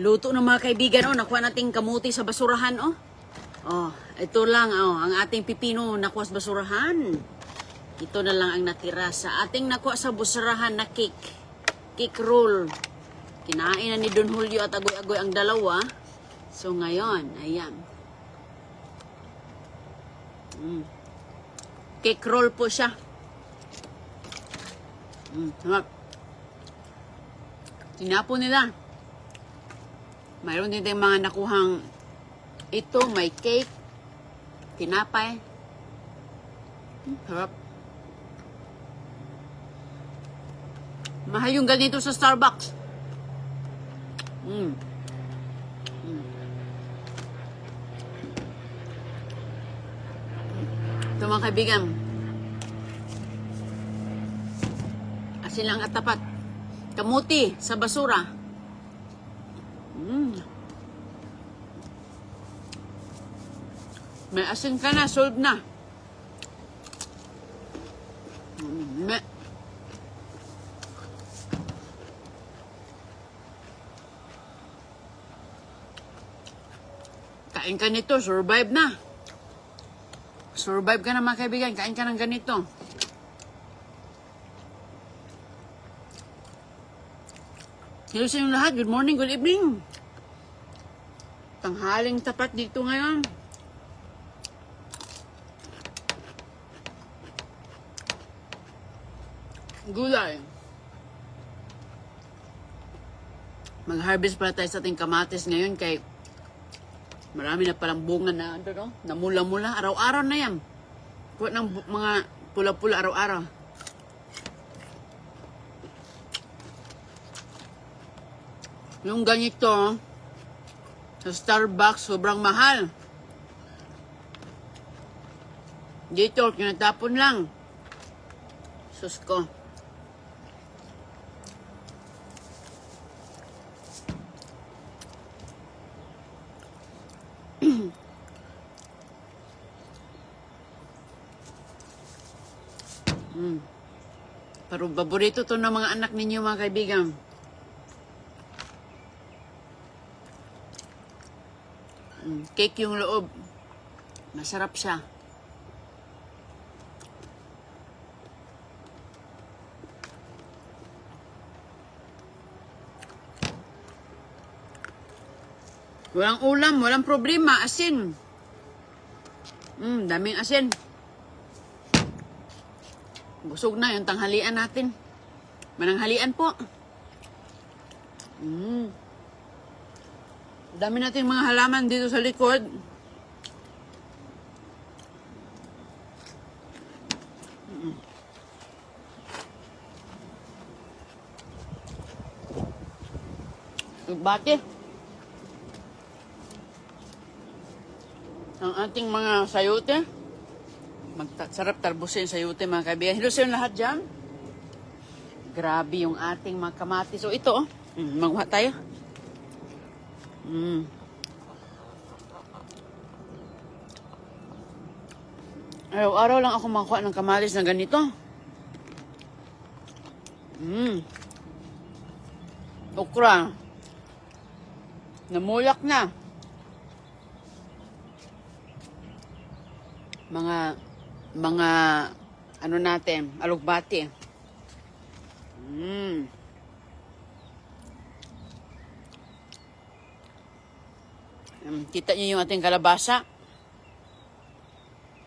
Luto ng mga kaibigan, oh. Nakuha nating kamuti sa basurahan, oh. Oh, ito lang, oh. Ang ating pipino nakuha sa basurahan. Ito na lang ang natira sa ating nakuha sa basurahan na cake. Cake roll. Kinain na ni Don Julio at agoy-agoy ang dalawa. So, ngayon, ayan. Cake roll po siya. Sarap. Tinapon nila. Mayroon din tayong mga nakuhang ito, may cake, tinapay. Sarap. Mahal yung ganito sa Starbucks. Ito mga kaibigan. Asin lang at tapat. Kamuti sa basura. May asin ka na, solve na. Kain ka nito, survive na. Survive ka na mga kaibigan, kain ka ng ganito. Hello sa inyong lahat, good morning, good evening. Tanghaling tapat dito ngayon. Gulay. Mag-harvest pala tayo sa ating kamatis ngayon kay marami na palang bunga na namula-mula. Araw-araw na yan. Kuha ng mga pula-pula araw-araw. Yung ganito sa Starbucks sobrang mahal. Dito kinatapon lang. Sus ko. Pero paborito to ng mga anak ninyo mga kaibigan. Cake yung loob. Masarap siya. Walang ulam, walang problema. Asin. Daming asin. Busog na yung tanghalian natin. Mananghalian po. Dami natin mga halaman dito sa likod. Bati. Ang ating mga sayote. Sarap talbusin sayote mga kaibigan. Hello sa lahat dyan. Grabe yung ating mga kamatis. So ito, magwa tayo. Araw-araw lang ako makuha ng kamatis na ganito. Okra. Namulak na. Mga ano natin, alugbati. Kita niyo yung ating kalabasa.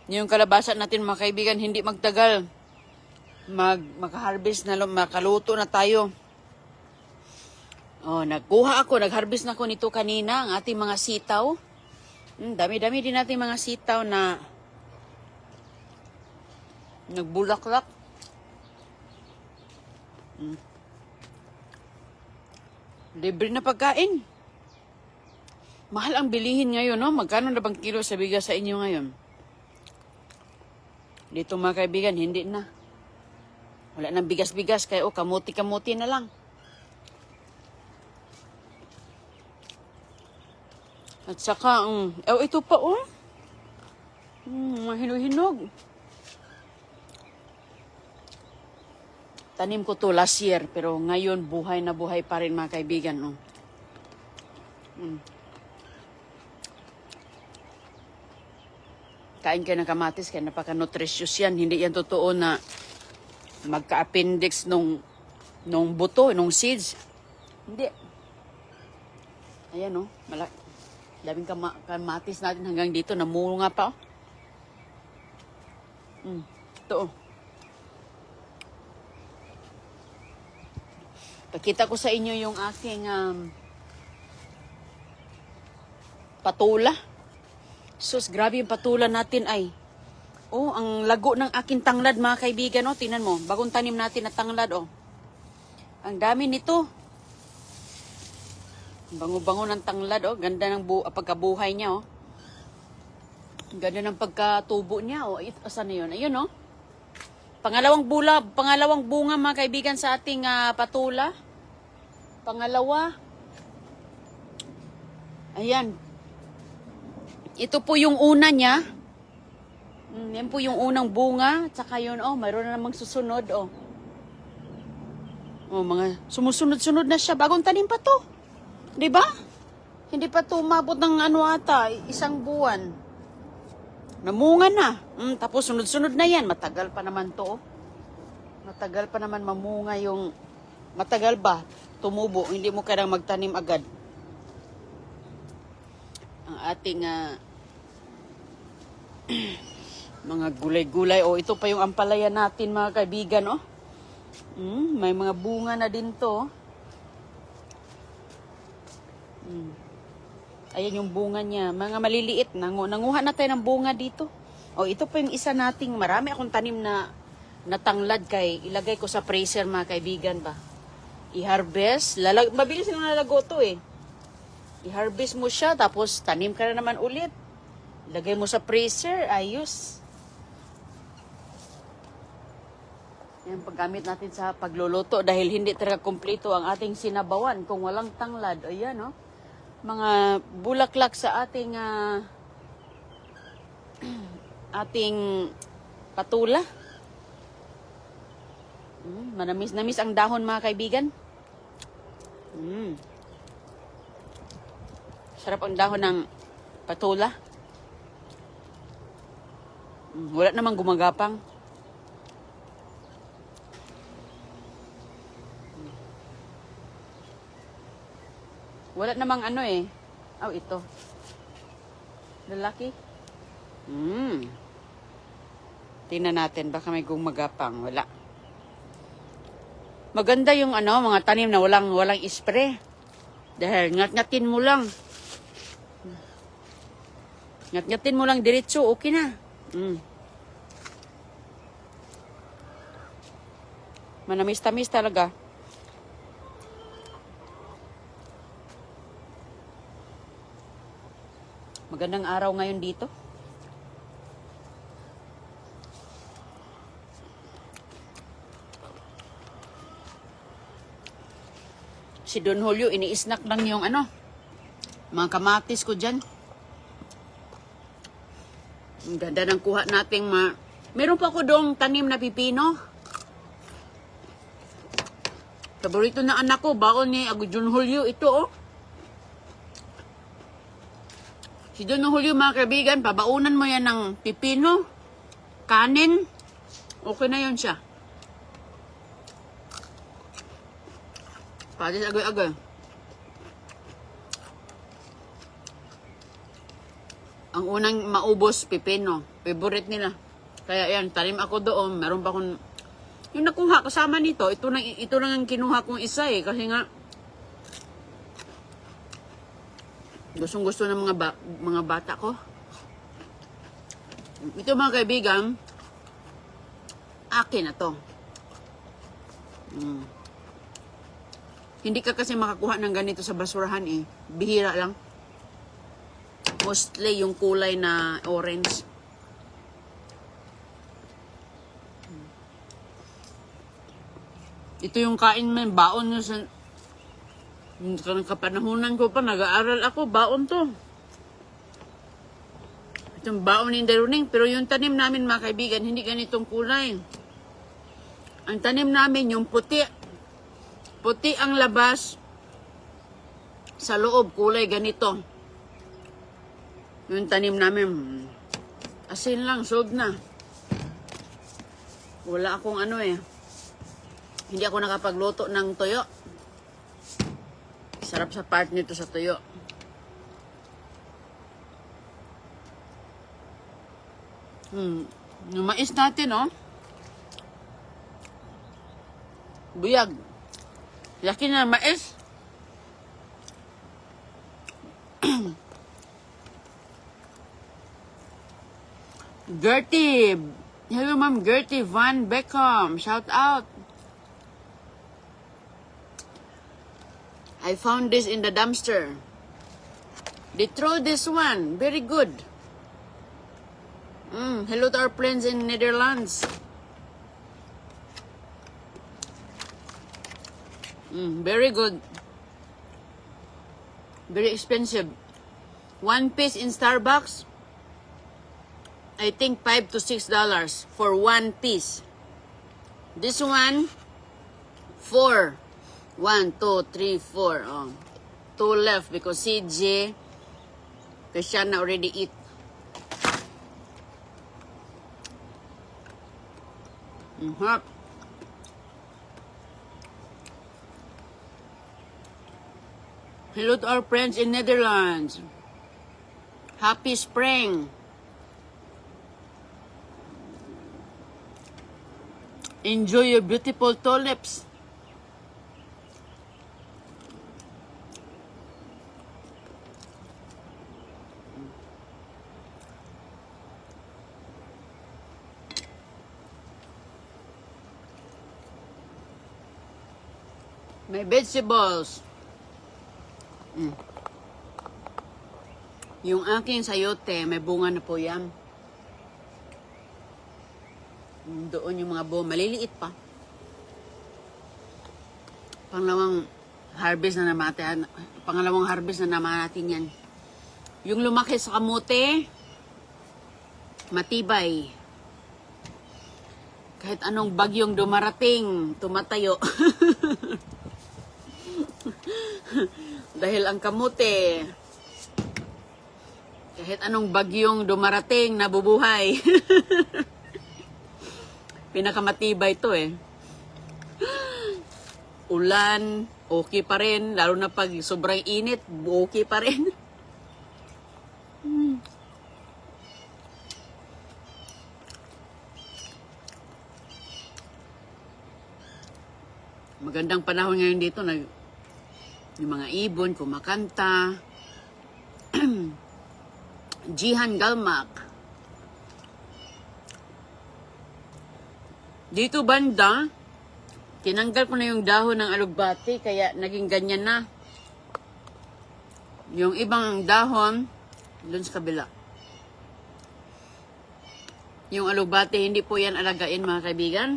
Yung kalabasa natin mga kaibigan, hindi magtagal. Maka-harvest na, makaluto na tayo. Oh, nag-harvest na ako nito kanina, ang ating mga sitaw. Dami-dami din natin mga sitaw na nagbulaklak. Libre na pagkain. Mahal ang bilihin ngayon, no? Magkano na bang kilo sa bigas sa inyo ngayon? Dito mga kaibigan, hindi na. Wala nang bigas-bigas, kaya kamuti-kamuti na lang. At saka, ito pa, mahinog-hinog. Tanim ko to last year, pero ngayon buhay na buhay pa rin mga kaibigan. Mm. Kain ka ng kamatis, kaya napaka-nutritious yan. Hindi yan totoo na magka-appendix nung buto, nung seeds. Hindi. Ayan, oh. Daming kamatis natin hanggang dito. Namunga pa, oh. Ito, oh. Pakita ko sa inyo yung aking patula. Sus, grabe yung patula natin ay. Oh, ang lago ng aking tanglad, mga kaibigan, oh. Tingnan mo, bagong tanim natin na tanglad, oh. Ang dami nito. Bango-bango ng tanglad, oh. Ganda ng pagkabuhay niya, oh. Ganda ng pagkatubo niya, oh. Saan na yun? Ayun, oh. Pangalawang bunga, mga kaibigan, sa ating patula. Pangalawa. Ayan. Ito po yung una niya. Yan po yung unang bunga. Tsaka yun, oh, mayroon na namang susunod, oh. Oh, mga sumusunod-sunod na siya. Bagong tanim pa to. Diba? Hindi pa to umabot ng isang buwan. Namunga na. Tapos sunod-sunod na yan. Matagal pa naman to, oh. Matagal pa naman mamunga yung... Matagal ba? Tumubo. Hindi mo kailangang magtanim agad. Ang ating... mga gulay-gulay. Oh, ito pa yung ampalaya natin, mga kaibigan, oh. May mga bunga na din to. Ayan yung bunga niya. Mga maliliit. Nanguha na tayo ng bunga dito. Oh, ito pa yung isa nating marami akong tanim na tanglad kay ilagay ko sa freezer, mga kaibigan ba. I-harvest. Mabilis lang nalago to, eh. I-harvest mo siya, tapos tanim ka na naman ulit. Lagay mo sa freezer, ayos. Yan paggamit natin sa pagluluto dahil hindi talaga kumpleto ang ating sinabawan kung walang tanglad. Ayan, oh. Mga bulaklak sa ating ating patula. Manamis-namis ang dahon, mga kaibigan. Sarap ang dahon ng patula. Wala namang gumagapang. Wala namang Oh, ito. Lalaki. Tingnan natin. Baka may gumagapang. Wala. Maganda yung mga tanim na walang spray. Dahil ngat-ngatin mo lang. Ngat-ngatin mo lang diretso. Okay na. Manamis-tamis talaga. Magandang araw ngayon dito. Si Don Julio, ini-snack lang yung mga kamatis ko dyan. Ang ganda ng kuha nating meron pa ako doong tanim na pipino. Paborito na anak ko, baon ni Don Julio. Ito, oh. Si Don Julio, mga kaibigan, pabaunan mo yan ng pipino, kanin. Okay na yun siya. Patis agay-agay. Ang unang maubos, pipino. Favorite nila. Kaya yan, tanim ako doon. Meron pa akong... Yung nakuha kasama nito, ito lang ang kinuha kong isa, eh. Kasi nga, gustong-gusto ng mga bata ko. Ito, mga kaibigan, akin na to. Hindi ka kasi makakuha ng ganito sa basurahan, eh. Bihira lang. Mostly yung kulay na orange. Ito yung kain mo, baon nyo sa... Kapanahunan ko pa, nag-aaral ako, baon to. Itong baon ni Daruning, pero yung tanim namin, mga kaibigan, hindi ganitong kulay. Ang tanim namin, yung puti. Puti ang labas, Sa loob, kulay ganito. Yung tanim namin, asin lang, sold na. Wala akong ano eh. Hindi ako nakapagluto ng toyo. Sarap sa part nito sa toyo. Yung mais natin, oh. Buyag. Laki na mais. Gertie. Hello, Ma'am Gertie Van Beckham. Shout out. I found this in the dumpster. They throw this one. Very good. Hello to our friends in Netherlands. Very good. Very expensive. One piece in Starbucks, I think $5 to $6 for one piece. This one, 4. 1, 2, 3, 4. Oh. 2 left because CJ, Christiana already eat. Hello to our friends in Netherlands. Happy spring. Enjoy your beautiful tulips. May vegetables. Yung aking sayote, may bunga na po yan. Doon yung mga buo, maliliit pa. Pangalawang harvest na naman natin yan. Yung lumaki sa kamote, matibay. Kahit anong bagyong dumarating, tumatayo. Dahil ang kamote, kahit anong bagyong dumarating, nabubuhay. Pinakamatibay to eh. Ulan, okay pa rin. Lalo na pag sobrang init, okay pa rin. Magandang panahon ngayon dito. Yung mga ibon, kumakanta. Jihan Galmak. Dito banda, tinanggal ko na yung dahon ng alugbati, kaya naging ganyan na. Yung ibang dahon, dun sa kabila. Yung alugbati, hindi po yan alagain mga kaibigan.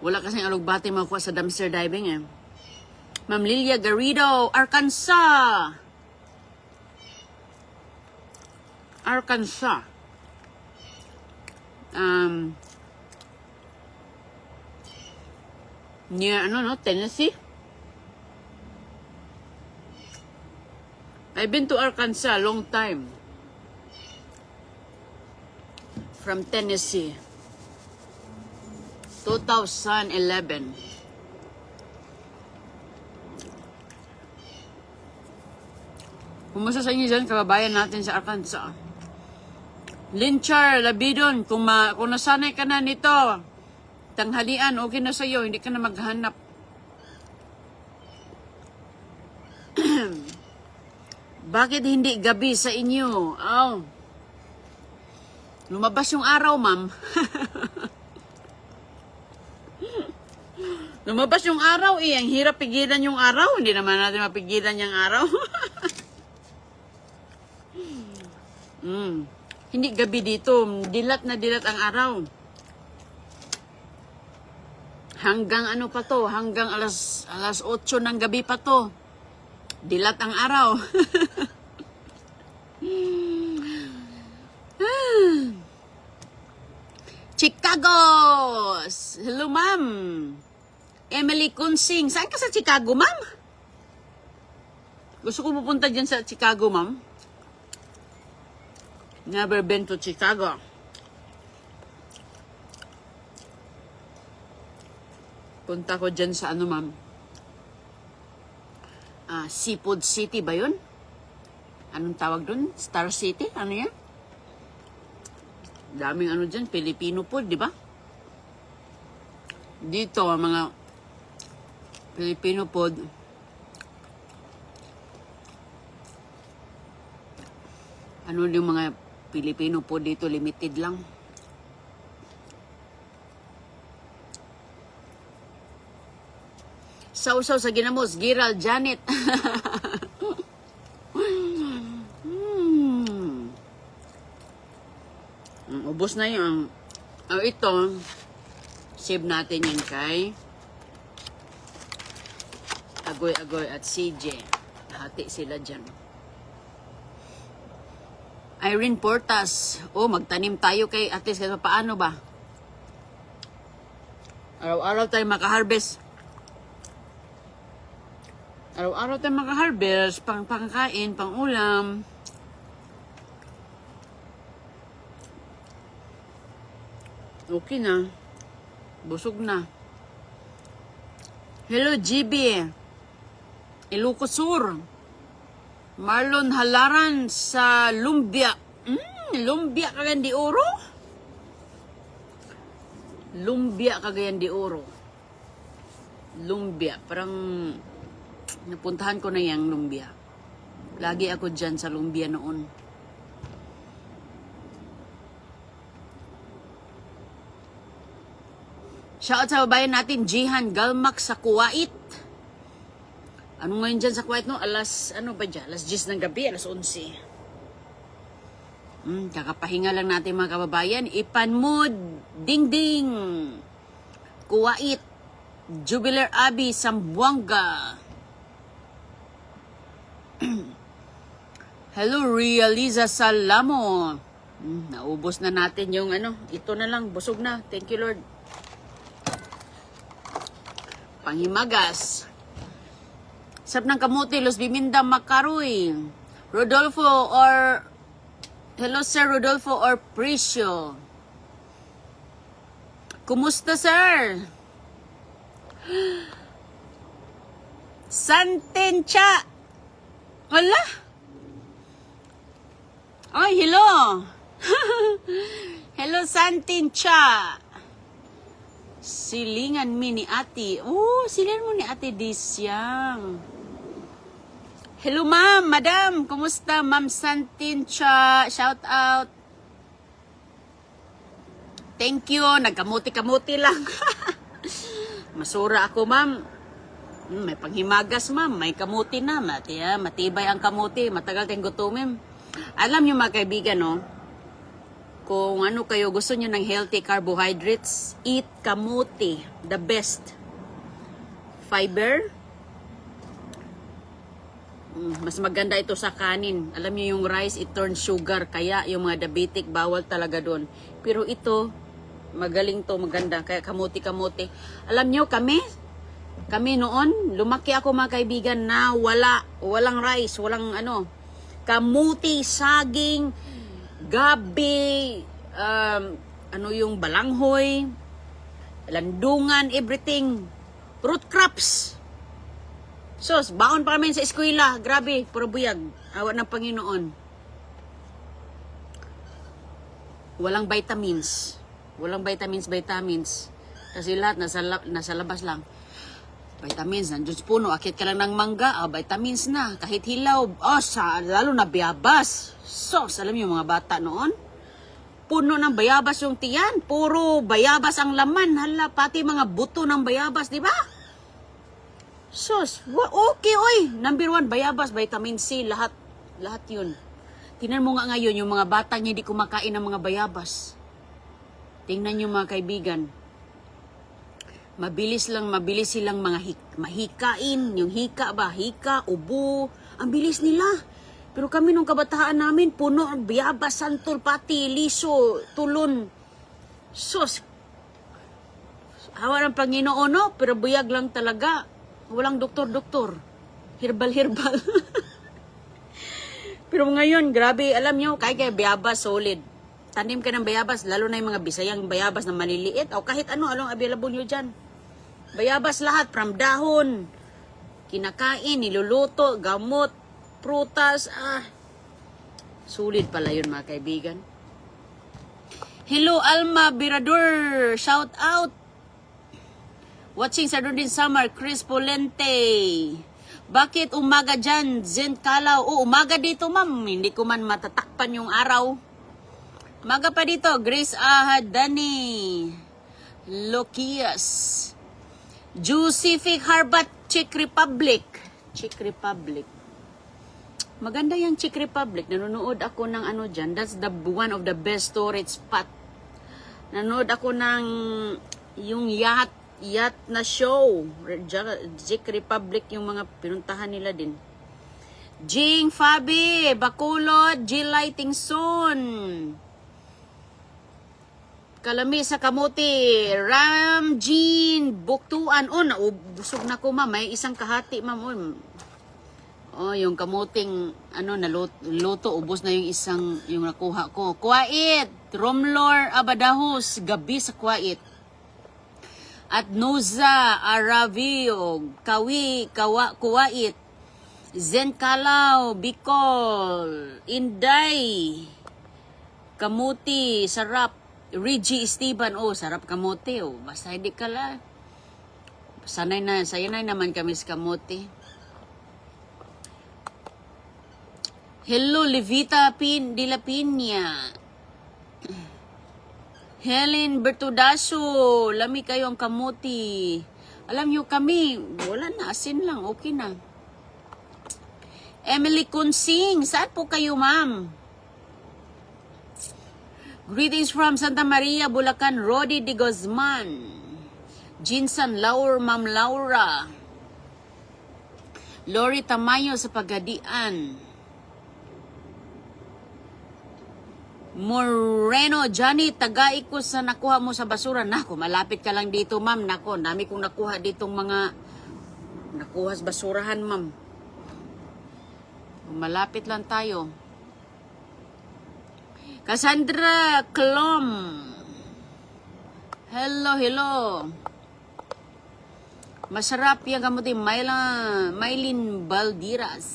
Wala kasing alugbati makuha sa dumpster diving eh. Ma'am Lilia Garrido, Arkansas. Arkansas. Near, Tennessee? I've been to Arkansas long time. From Tennessee. 2011. Kumusta sa inyo dyan, kababayan natin sa Arkansas? Linchar, Labidon, kung nasanay ka na nito, tanghalian, okay na sa'yo, hindi ka na maghanap. Bakit hindi gabi sa inyo? Oh. Lumabas yung araw, ma'am. Lumabas yung araw eh. Ang hirap pigilan yung araw. Hindi naman natin mapigilan yung araw. Hindi gabi dito. Dilat na dilat ang araw. Hanggang ano pa to? Hanggang alas 8 ng gabi pa to. Dilat ang araw. Chicago! Hello, ma'am. Emily Kunsing. Saan ka sa Chicago, ma'am? Gusto ko pupunta dyan sa Chicago, ma'am. Never been to Chicago. Punta ko dyan sa ano, ma'am. Seafood City ba yun? Anong tawag dun? Star City? Ano yan? Daming ano dyan, Filipino food, di ba? Dito, mga Filipino food. Ano yung mga Filipino food dito, limited lang. Sausaw sa ginamos, Giral, Janet. Ubos na yung ito, save natin yun kay Agoy at CJ. Hati sila dyan. Irene Portas. Magtanim tayo kay at least kahit paano ba? Araw-araw tayo makaharvest. Araw-araw tayo makaharvest, pangkain, pang ulam. Okay na. Busog na. Hello, GB. Ilocos Sur. Marlon Halaran sa Lumbia. Lumbia, Cagayan de Oro? Lumbia, Cagayan de Oro. Lumbia. Parang napuntahan ko na yung Lumbia. Lagi ako dyan sa Lumbia noon. Shout out sa babayan natin, Jihan Galmak sa Kuwait. Ano ngayon dyan sa Kuwait, no? Ano ba dyan? Alas 10 ng gabi, alas 11. Kakapahinga lang natin mga kababayan. Ipanmood, Ding Ding, Kuwait, Jubiler Abi, Sambuanga. Hello, Realiza Salamo. Naubos na natin yung ito na lang, busog na. Thank you, Lord. Panghimagas. Sap ng kamuti, Los Biminda, Makaroy. Rodolfo or... Hello, Sir Rodolfo or Pricio. Kumusta, sir? Santencha. Wala. Ay, hello. Hello, Santencha. Silingan mi ni ate. Silingan mo ni ate Disyang. Hello, ma'am, madam. Kumusta, ma'am Santincha? Shout out. Thank you. Nagkamuti-kamuti lang. Masura ako, ma'am. May panghimagas, ma'am. May kamuti na. Matibay ang kamuti. Matagal tayong gutumin. Alam niyo mga kaibigan, no? Kung ano kayo, gusto niyo ng healthy carbohydrates, eat kamuti. The best. Fiber. Mas maganda ito sa kanin. Alam niyo yung rice, it turns sugar. Kaya yung mga diabetic, bawal talaga doon. Pero ito, magaling to, maganda. Kaya kamuti-kamuti. Alam niyo, kami noon, lumaki ako mga kaibigan na walang rice, walang kamuti, saging, gabi, yung balanghoy, landungan, everything. Root crops. Sos, baon pa kami sa eskwela. Grabe, puro buyag. Awa ng Panginoon. Walang vitamins. Walang vitamins. Kasi lahat nasa labas lang. Vitamins, nandiyon sa puno. Akit ka lang ng mangga, vitamins na. Kahit hilaw, lalo na bayabas. Sos, alam niyo mga bata noon? Puno ng bayabas yung tiyan. Puro bayabas ang laman. Hala, pati mga buto ng bayabas, di ba? Sos, okay, oy. Number 1, bayabas, vitamin C, lahat yun. Tingnan mo nga ngayon, yung mga bata niya hindi kumakain ng mga bayabas. Tingnan niyo mga kaibigan. Mabilis silang mga mahikain. Yung hika, ubo. Ang bilis nila. Pero kami nung kabataan namin, puno ang bayabas, santol, pati, liso, tulon. Sos, hawa ng Panginoon, no? Pero buyag lang talaga. Walang doktor. Herbal. Pero ngayon, grabe, alam nyo, kaya bayabas, solid. Tanim ka ng bayabas, lalo na yung mga Bisayang bayabas na maliliit, o kahit ano, anong available nyo dyan. Bayabas lahat, from dahon, kinakain, niluluto, gamot, prutas, Sulit pala yun mga kaibigan. Hello Alma Birador, shout out. Watching Saturday Summer, Chris Polente. Bakit umaga dyan, Zen Kalaw? O, umaga dito ma'am, hindi ko man matatakpan yung araw. Umaga pa dito, Grace Ahadani. Lokias. Juicy Harbat, Czech Republic. Czech Republic. Maganda yung Czech Republic. Nanonood ako ng ano dyan. That's the one of the best storage spot. Nanonood ako ng yung yacht na show. Czech Republic yung mga pinuntahan nila din. Jing Fabi, Bacolod, Jill Tingson. Kalami sa kamuti, Ram Jean, Buktuan. Oh, naubusog na ko ma'am. May isang kahati ma'am. Oh, yung kamuting naluto, ubos na yung isang yung nakuha ko. Kuwait, Romlor Abadahos, gabi sa Kuwait. At Nuza Aravio, Kuwait. Zen Kalaw, Bicol, Inday, Kamuti, sarap. Reggie Esteban, sarap kamuti. Basta hindi ka lang. Sanay naman kami sa kamuti. Hello, Levita de la Piña. Helen Bertudaso, lami kayo ang kamuti. Alam nyo kami, wala na, asin lang, okay na. Emily Kunsing, saan po kayo ma'am? Greetings from Santa Maria, Bulacan, Rodi de Guzman. Jinsan Laur, Ma'am Laura. Lori Tamayo sa Pagadian. Moreno, Johnny, tagay ko sa nakuha mo sa basura. Nako, malapit ka lang dito, ma'am. Nako, dami kong nakuha ditong mga nakuha sa basurahan, ma'am. Malapit lang tayo. Cassandra Klom. Hello. Masarap yung kamuti. Maylin Baldiras.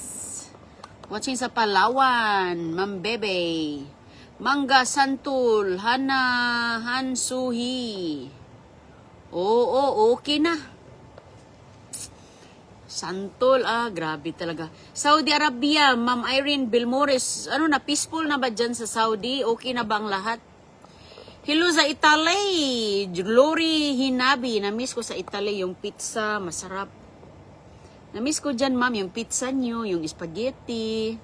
Watching sa Palawan, Ma'am Bebe. Mangga Santul, Hana Hansuhi. Oo, okay na. Santul, grabe talaga. Saudi Arabia, Ma'am Irene Bilmores. Peaceful na ba dyan sa Saudi? Okay na bang lahat? Hello sa Italy. Glory Hinabi. Na-miss ko sa Italy yung pizza. Masarap. Na-miss ko dyan, ma'am, yung pizza nyo, yung spaghetti.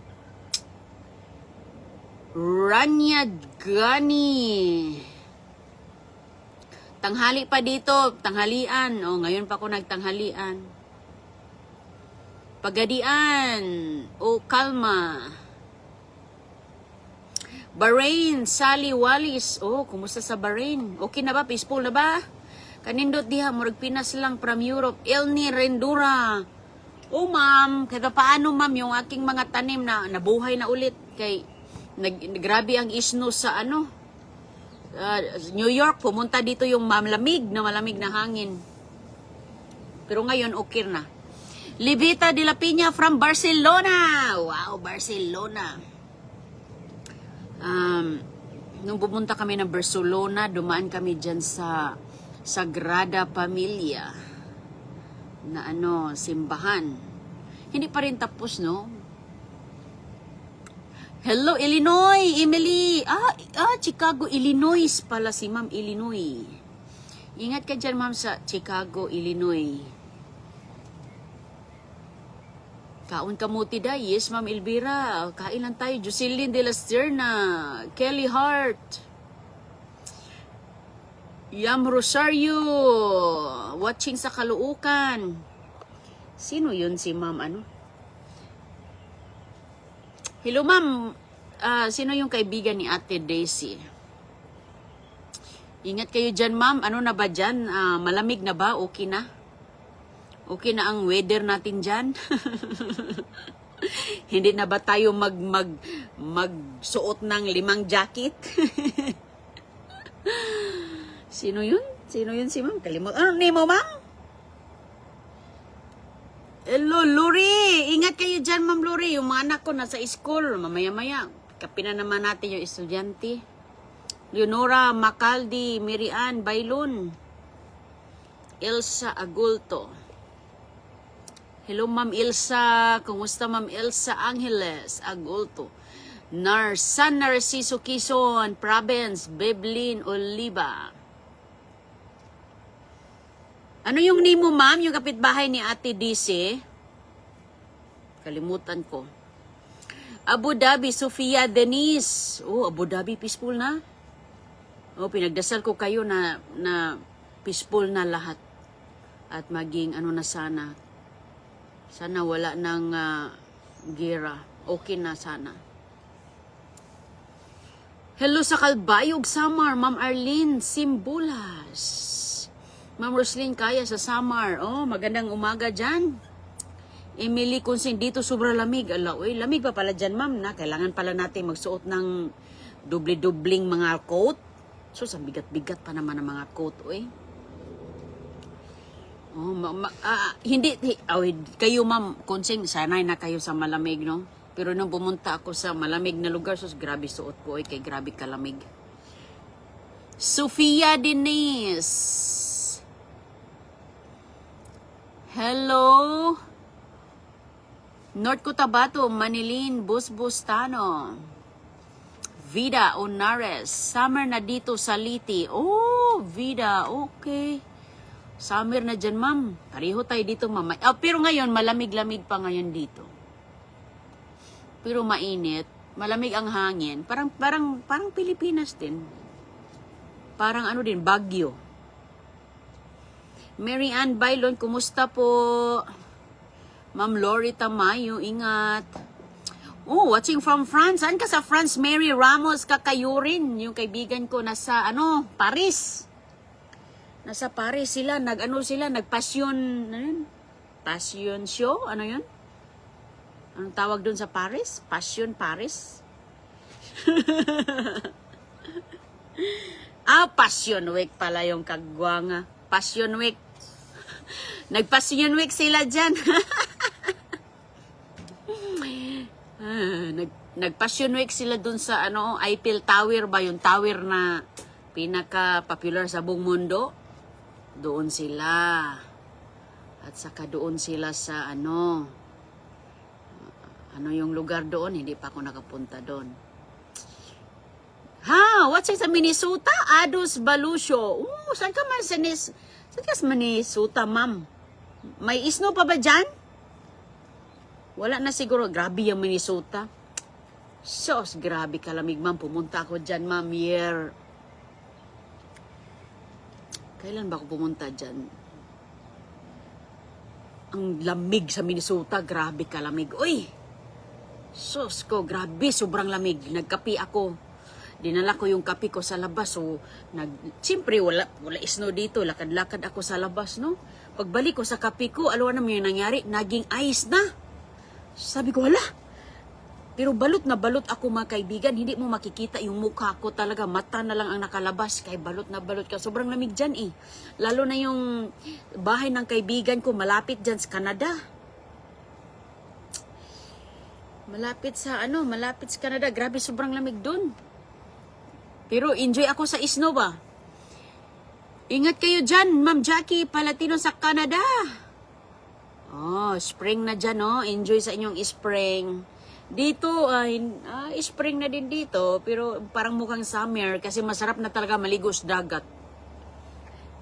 Rania Gani. Tanghali pa dito. Tanghalian. Ngayon pa ako nagtanghalian. Pagadian. Kalma. Bahrain. Sally Wallis. Kumusta sa Bahrain? Okay na ba? Peaceful na ba? Kanindot diha. Murag Pinas lang from Europe. Elni Rendura. Ma'am. Kaya paano, ma'am, yung aking mga tanim na nabuhay na ulit. Kay grabe ang isno sa New York, pumunta dito yung malamig na hangin. Pero ngayon okay na. Levita de la Piña from Barcelona. Wow, Barcelona. Nung pumunta kami ng Barcelona, dumaan kami dyan sa Sagrada Familia na simbahan. Hindi pa rin tapos, no? Hello, Illinois, Emily. Chicago, Illinois pala si Ma'am Illinois. Ingat ka dyan, Ma'am, sa Chicago, Illinois. Kaon kamuti da. Yes, Ma'am Elvira. Kain lang tayo. Jocelyn de la Serna. Kelly Hart. Yam Rosario. Watching sa Caloocan. Sino yun si Ma'am Hello, ma'am. Sino yung kaibigan ni Ate Daisy? Ingat kayo dyan, ma'am. Ano na ba dyan? Malamig na ba? Okay na? Okay na ang weather natin dyan? Hindi na ba tayo magsuot ng 5 jacket. Sino yun? Sino yun si ma'am? Kalimut. Ano name mo, ma'am? Hello, Luri. Ingat kayo dyan, ma'am Luri. Yung mga anak ko nasa school. Mamaya-maya. Kapina naman natin yung estudyante. Leonora Macaldi, Mirian Bailon. Elsa Agulto. Hello, Ma'am Elsa. Kumusta, Ma'am Elsa Angeles Agulto? San Narciso, Quezon Province, Beblin Oliva. Ano yung name mo, ma'am? Yung kapitbahay ni Ate DC? Kalimutan ko. Abu Dhabi, Sofia Denise. Oh, Abu Dhabi, peaceful na. Oh, pinagdasal ko kayo na peaceful na lahat. At maging ano na sana. Sana wala ng gira. Okay na sana. Hello sa Kalbayog, Samar. Ma'am Arlene Simbulas. Ma'am Roslyn Kaya sa Samar. Oh, magandang umaga dyan. Emily Kunsin, dito sobra lamig. Ala, uy, lamig pa pala dyan, ma'am, na. Kailangan pala natin magsuot ng doble-dobling mga coat. So, sa bigat-bigat pa naman ang mga coat, uy. Oh, hindi, kayo, ma'am, Kunsin, sanay na kayo sa malamig, no? Pero nung pumunta ako sa malamig na lugar, sus, grabe suot ko, uy, kay grabe kalamig. Sofia Denise. Hello. North Cotabato, Manilin, Busbustano. Vida Onares. Summer na dito sa Liti. Oh, Vida, okay. Summer na dyan, ma'am. Pareho tayo dito, ma'am. Oh, pero ngayon, malamig-lamig pa ngayon dito. Pero mainit. Malamig ang hangin. Parang Pilipinas din. Parang ano din, Baguio. Mary Ann Bailon, kumusta po? Ma'am Lori Tamayo, ingat. Oh, watching from France. Saan ka sa France? Mary Ramos Kakayurin. Yung kaibigan ko nasa, Paris. Nasa Paris sila. Nagpasyon, Passion show? Ano yun? Anong tawag dun sa Paris? Passion Paris? Passion Week pala yung kagwanga. Passion Week. Nag-Passion Week sila dyan. Nag-Passion Week sila dun sa Eiffel Tower ba? Yung tower na pinaka-popular sa buong mundo. Doon sila. At saka doon sila sa ano yung lugar doon. Hindi pa ako nakapunta doon. What's it sa Minnesota? Adus Balusyo. Saan ka man sa Minnesota, ma'am? May snow pa ba dyan? Wala na siguro. Grabe yung Minnesota. Sos, grabe kalamig, ma'am. Pumunta ako dyan, ma'am. Kailan ba ako pumunta dyan? Ang lamig sa Minnesota. Grabe kalamig. Uy! Sos ko, grabe. Sobrang lamig. Nagkapi ako. Dinala ko yung kape ko sa labas. So, siyempre, wala snow dito. Lakad-lakad ako sa labas, no? Pagbalik ko sa kape ko, alam naman yung nangyari, naging ice na. Sabi ko, wala. Pero balot na balot ako, mga kaibigan. Hindi mo makikita yung mukha ko talaga. Mata na lang ang nakalabas. Kaya balot na balot ka. Sobrang lamig dyan, eh. Lalo na yung bahay ng kaibigan ko, malapit dyan sa Canada. Malapit sa Canada. Grabe, sobrang lamig dun. Pero enjoy ako sa snow ba? Ingat kayo dyan, Ma'am Jackie Palatino sa Canada. Spring na dyan, no? Enjoy sa inyong spring. Dito, spring na din dito. Pero parang mukhang summer kasi masarap na talaga maligo sa dagat.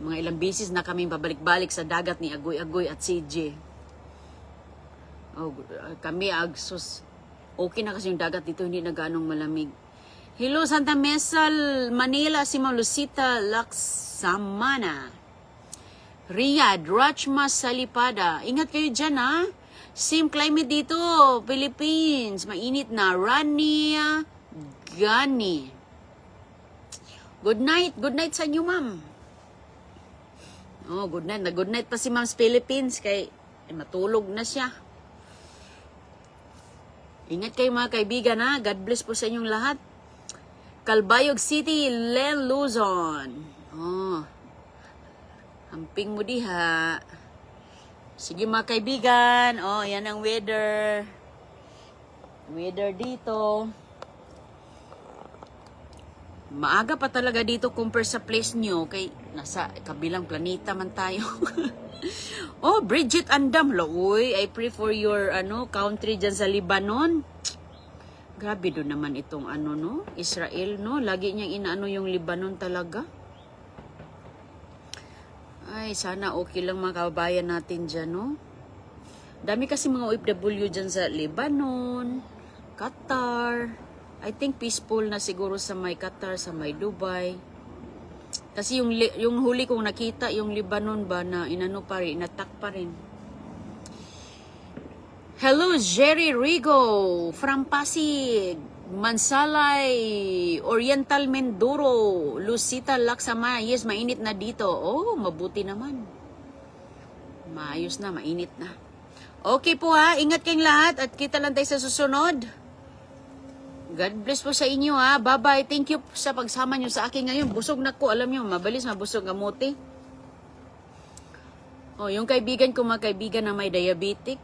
Mga ilang beses na kami pabalik-balik sa dagat ni Agoy-Agoy at CJ. Kami, okay na kasi yung dagat dito, hindi na ganong malamig. Hello, Santa Mesa, Manila, si Ma'am Lucita Laksamana. Riyadh, Rachma Salipada. Ingat kayo dyan, ha? Same climate dito, Philippines. Mainit na. Rania Gani. Good night sa inyo, ma'am. Good night. Good night pa si Ma'am Philippines. Kay matulog na siya. Ingat kayo mga kaibigan ha. God bless po sa inyong lahat. Calbayog City, Len Luzon. Oh. Hamping mo diha. Sige mga kaibigan. Oh, yan ang weather. Weather dito. Maaga pa talaga dito compare sa place nyo. Kay nasa kabilang planeta man tayo. Oh, Bridget Andam. Uy, I pray for your country dyan sa Lebanon. Grabe doon naman itong no? Israel, no? Lagi niyang inaano yung Lebanon talaga. Ay, sana okay lang mga kababayan natin dyan, no? Dami kasi mga OFW dyan sa Lebanon, Qatar. I think peaceful na siguro sa may Qatar, sa may Dubai. Kasi yung huli kong nakita, yung Lebanon ba na inano pa rin, inatak pa rin. Hello, Jerry Rigo from Pasig, Mansalay, Oriental Mindoro, Lucita Laksama. Yes, mainit na dito. Oh, mabuti naman. Maayos na, mainit na. Okay po ha, ingat kayong lahat at kita lang tayo sa susunod. God bless po sa inyo ha. Bye-bye. Thank you sa pagsama nyo sa akin ngayon. Busog na ko. Alam nyo, mabilis mabusog kamuti. Oh, yung kaibigan ko, mga kaibigan na may diabetic,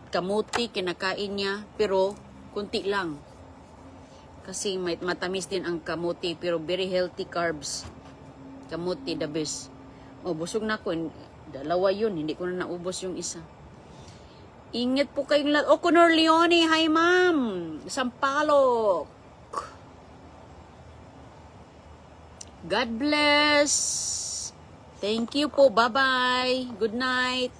kamuti, kinakain niya, pero kunti lang. Kasi may matamis din ang kamuti, pero very healthy carbs. Kamuti, the best. Oh, busog na ko. Dalawa yun. Hindi ko na naubos yung isa. Ingat po kayong lahat. Oh, Conor Leone, hi ma'am. Sampalok. God bless. Thank you po. Bye-bye. Good night.